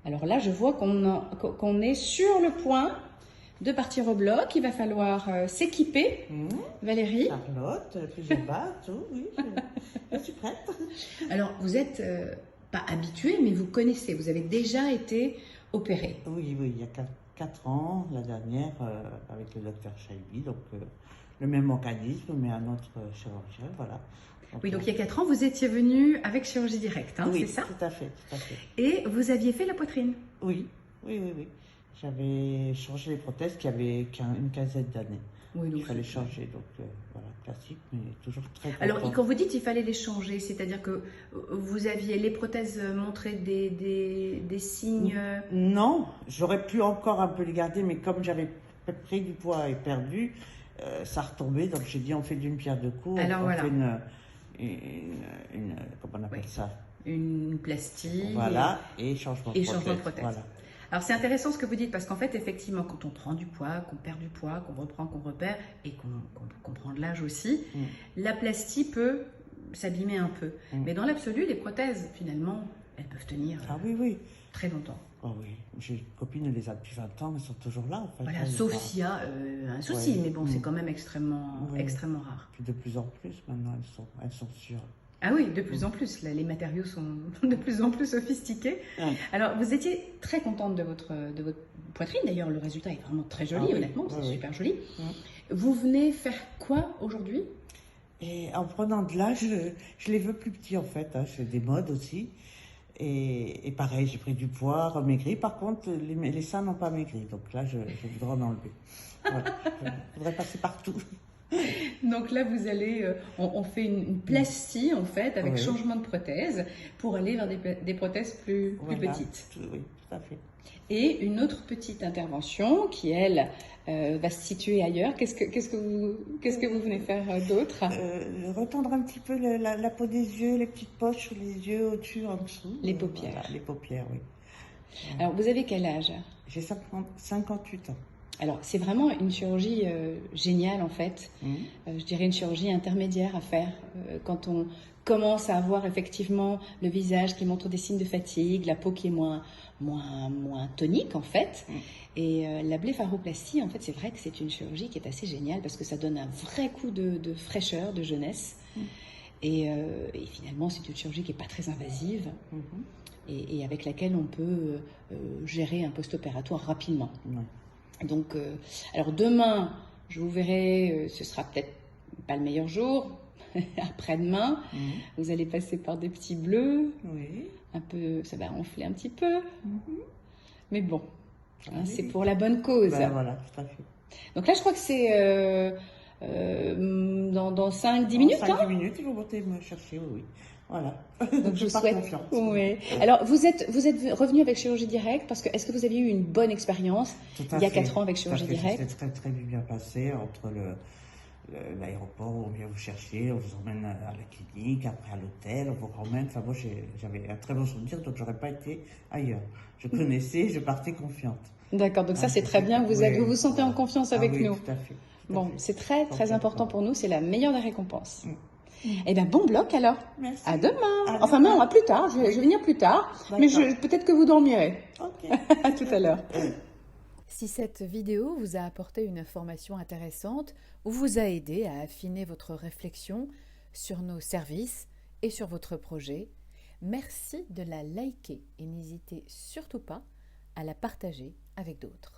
Alors là, je vois qu'on est sur le point de partir au bloc. Il va falloir s'équiper. Valérie? Charlotte, pyjama, tout, oui, je suis prête. Alors, vous êtes pas habituée, mais vous connaissez. Vous avez déjà été opérée. Oui, oui, il y a 4 ans, la dernière, avec le docteur Chaibi, donc le même organisme, mais un autre chirurgien, voilà. Oui, donc il y a 4 ans, vous étiez venue avec chirurgie directe, hein, oui, c'est ça? tout à fait, tout à fait. Et vous aviez fait la poitrine? Oui, oui, oui, oui. J'avais changé les prothèses qui avaient une quinzaine d'années. Oui, donc Il fallait changer, donc voilà, classique, mais toujours très content. Alors, quand vous dites il fallait les changer, c'est-à-dire que vous aviez les prothèses montré des signes. Non, j'aurais pu encore un peu les garder, mais comme j'avais pris du poids et perdu, ça retombait. Donc j'ai dit on fait d'une pierre deux coups. Alors, on voilà. fait comment on appelle Oui. ça? Une plastie. Voilà, et changement de Et prothèse. changement de prothèse. Voilà. Alors c'est intéressant ce que vous dites parce qu'en fait effectivement quand on prend du poids, qu'on perd du poids, qu'on reprend, qu'on repère et qu'on prend de l'âge aussi, la plastie peut s'abîmer un peu. Mais dans l'absolu, les prothèses finalement, elles peuvent tenir Ah oui, oui. très longtemps. Oh oui, j'ai une copine, elle les a depuis 20 ans, mais elles sont toujours là en fait. Voilà, Hein, sauf s'il y a un souci, Ouais. mais bon, c'est quand même extrêmement, Oui. extrêmement rare. Puis de plus en plus maintenant, elles sont sûres. Ah oui, de plus en plus. Là, les matériaux sont de plus en plus sophistiqués. Ouais. Alors, vous étiez très contente de votre poitrine. D'ailleurs, le résultat est vraiment très joli, Ah oui, honnêtement. oui, C'est oui. super joli. Ouais. Vous venez faire quoi aujourd'hui? Et en prenant de l'âge, je les veux plus petits en fait. Hein. Je fais des modes aussi. Et pareil, j'ai pris du poids, remaigri. Par contre, les seins n'ont pas maigri. Donc là, je voudrais en enlever. Voilà. Je voudrais passer partout. Donc là, vous allez, on fait une plastie en fait, avec Oui. changement de prothèse, pour aller vers des prothèses plus Voilà. petites. Oui, tout à fait. Et une autre petite intervention qui, elle, va se situer ailleurs. Qu'est-ce que vous venez faire d'autre? Retendre un petit peu la peau des yeux, les petites poches sous les yeux, au-dessus, en dessous. Les paupières. Voilà, les paupières, oui. Alors, vous avez quel âge? J'ai 58 ans. Alors, c'est vraiment une chirurgie géniale en fait. Je dirais une chirurgie intermédiaire à faire quand on commence à avoir effectivement le visage qui montre des signes de fatigue, la peau qui est moins tonique en fait. Et la blépharoplastie, en fait, c'est vrai que c'est une chirurgie qui est assez géniale parce que ça donne un vrai coup de fraîcheur, de jeunesse. Et finalement, c'est une chirurgie qui n'est pas très invasive et avec laquelle on peut gérer un post-opératoire rapidement. Donc, alors demain, je vous verrai, ce sera peut-être pas le meilleur jour. Après-demain, vous allez passer par des petits bleus. Oui. Un peu, ça va enfler un petit peu. Mais bon, hein, Oui. c'est pour la bonne cause. Ben, voilà, tout à fait. Donc là, je crois que c'est dans 5-10 minutes. 5-10 minutes, ils vont monter me chercher, oui. Voilà. Donc je vous souhaite. Confiance. Oui. Alors, vous êtes revenu avec chirurgie directe parce que est-ce que vous avez eu une bonne expérience il y a 4 ans avec chirurgie directe? C'était très très bien passé entre l'aéroport où on vient vous chercher, on vous emmène à la clinique, après à l'hôtel, on vous ramène. Enfin, moi j'avais un très bon souvenir, donc j'aurais pas été ailleurs. Je connaissais, je partais confiante. D'accord, donc ça c'est très bien. Vous vous sentez en confiance avec oui, nous. Tout à fait. Bon, c'est très très important pour nous. C'est la meilleure des récompenses. Eh bien, bon bloc alors. Merci. À demain. À Enfin, demain. non, à plus tard. Je vais venir plus tard. Mais peut-être que vous dormirez. Ok. À tout à l'heure. Si cette vidéo vous a apporté une information intéressante ou vous a aidé à affiner votre réflexion sur nos services et sur votre projet, merci de la liker et n'hésitez surtout pas à la partager avec d'autres.